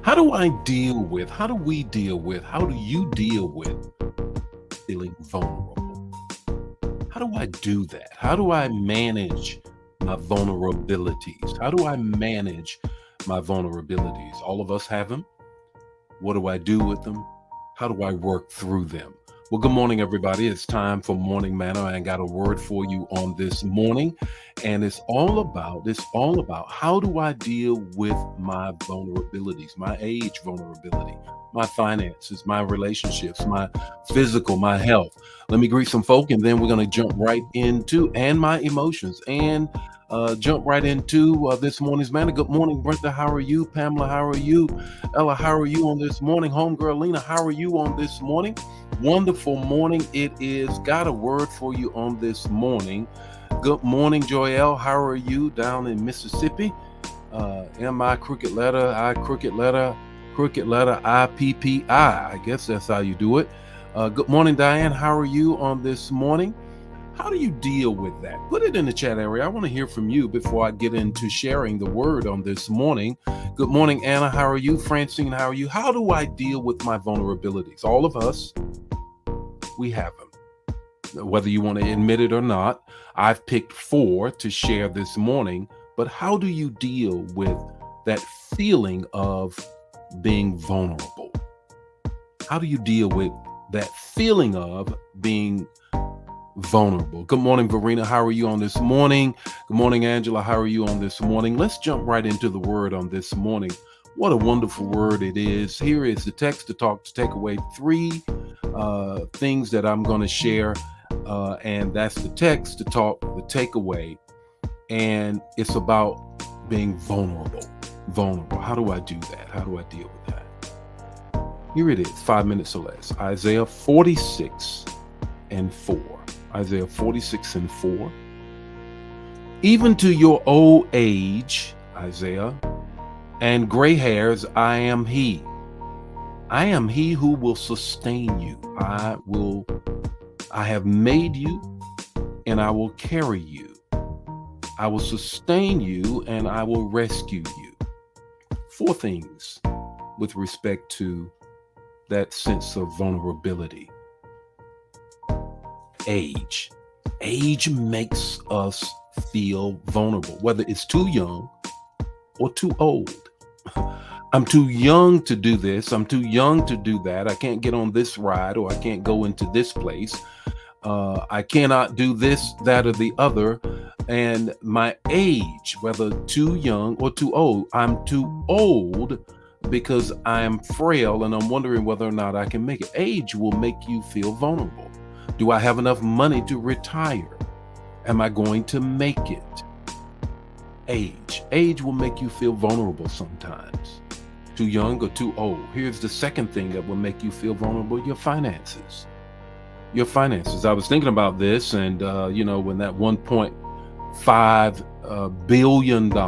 How do I deal with, how do we deal with, how do you deal with feeling vulnerable? How do I do that? How do I manage my vulnerabilities? How do I manage my vulnerabilities? All of us have them. What do I do with them? How do I work through them? Well, good morning, everybody. It's time for Morning Manna. I got a word for you on this morning, and it's all about how do I deal with my vulnerabilities, my age vulnerability, my finances, my relationships, my physical, my health. Let me greet some folk, and then we're going to jump right into and my emotions and jump right into this morning's manna. Good morning, Brenda. How are you? Pamela, how are you? Ella, how are you on this morning? Homegirl Lena, how are you on this morning? Wonderful morning. It is. Got a word for you on this morning. Good morning, Joelle. How are you down in Mississippi? M-I crooked letter, I crooked letter, I-P-P-I. I guess that's how you do it. Good morning, Diane. How are you on this morning? How do you deal with that? Put it in the chat area. I want to hear from you before I get into sharing the word on this morning. Good morning, Anna. How are you? Francine, how are you? How do I deal with my vulnerabilities? All of us, we have them. Whether you want to admit it or not, I've picked 4 to share this morning. But how do you deal with that feeling of being vulnerable? How do you deal with that feeling of being vulnerable? Good morning, Verena. How are you on this morning? Good morning, Angela. How are you on this morning? Let's jump right into the word on this morning. What a wonderful word it is. Here is the text to talk to take away 3 things that I'm going to share. And that's the text to talk, the takeaway. And it's about being vulnerable. Vulnerable. How do I do that? How do I deal with that? Here it is, 5 minutes or less. Isaiah 46 and 4. Isaiah 46 and 4. Even to your old age, Isaiah, and gray hairs, I am he. I am he who will sustain you. I have made you and I will carry you. I will sustain you and I will rescue you. 4 things with respect to that sense of vulnerability. Age. Age makes us feel vulnerable, whether it's too young or too old. I'm too young to do this. I'm too young to do that. I can't get on this ride, or I can't go into this place. I cannot do this, that, or the other. And my age, whether too young or too old, I'm too old because I'm frail and I'm wondering whether or not I can make it. Age will make you feel vulnerable. Do I have enough money to retire? Am I going to make it? Age will make you feel vulnerable sometimes. Too young or too old. Here's the second thing that will make you feel vulnerable: your finances. Your finances. I was thinking about this, and when that $1.5 billion,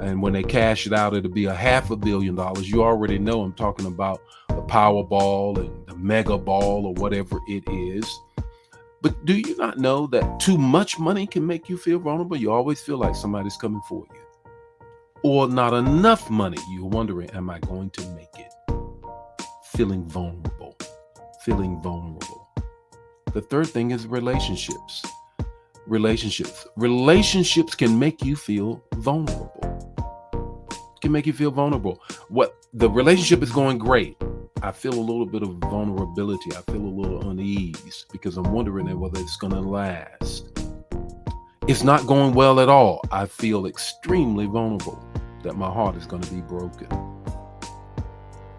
and when they cash it out, it'll be $500 million. You already know I'm talking about the Powerball and the Mega Ball or whatever it is. But do you not know that too much money can make you feel vulnerable? You always feel like somebody's coming for you. Or not enough money. You're wondering, am I going to make it? Feeling vulnerable. Feeling vulnerable. The third thing is relationships. Relationships can make you feel vulnerable. Can make you feel vulnerable. What the relationship is going great. I feel a little bit of vulnerability. I feel a little unease because I'm wondering whether it's going to last. It's not going well at all. I feel extremely vulnerable that my heart is going to be broken.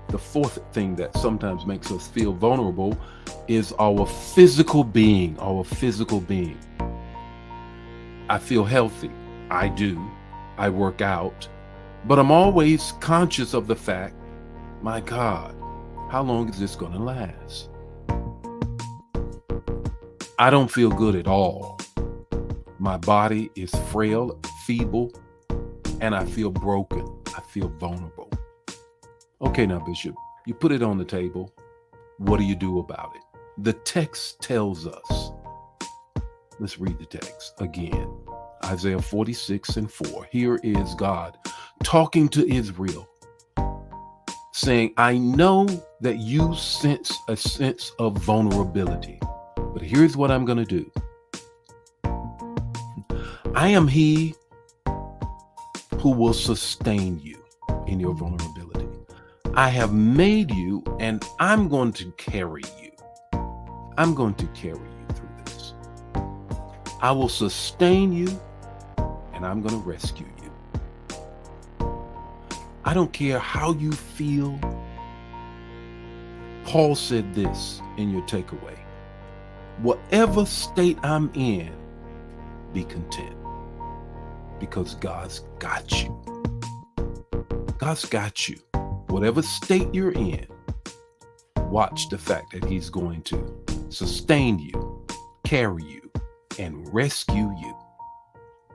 The fourth thing that sometimes makes us feel vulnerable is our physical being. Our physical being. I feel healthy. I do. I work out. But I'm always conscious of the fact, my God, how long is this going to last? I don't feel good at all. My body is frail, feeble, and I feel broken. I feel vulnerable. Okay, now, Bishop, you put it on the table. What do you do about it? The text tells us. Let's read the text again. Isaiah 46 and 4. Here is God talking to Israel. saying, I know that you sense a sense of vulnerability, but here's what I'm going to do. I am he who will sustain you in your vulnerability. I have made you, and I'm going to carry you. I'm going to carry you through this. I will sustain you, and I'm going to rescue you. I don't care how you feel. Paul said this in your takeaway. Whatever state I'm in, be content, because God's got you. God's got you. Whatever state you're in, watch the fact that he's going to sustain you, carry you, and rescue you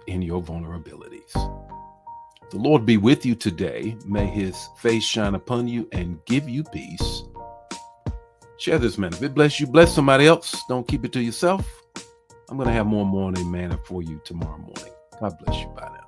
in your vulnerabilities. The Lord be with you today. May his face shine upon you and give you peace. Share this, man. If it bless you, bless somebody else. Don't keep it to yourself. I'm going to have more morning manna for you tomorrow morning. God bless you. Bye now.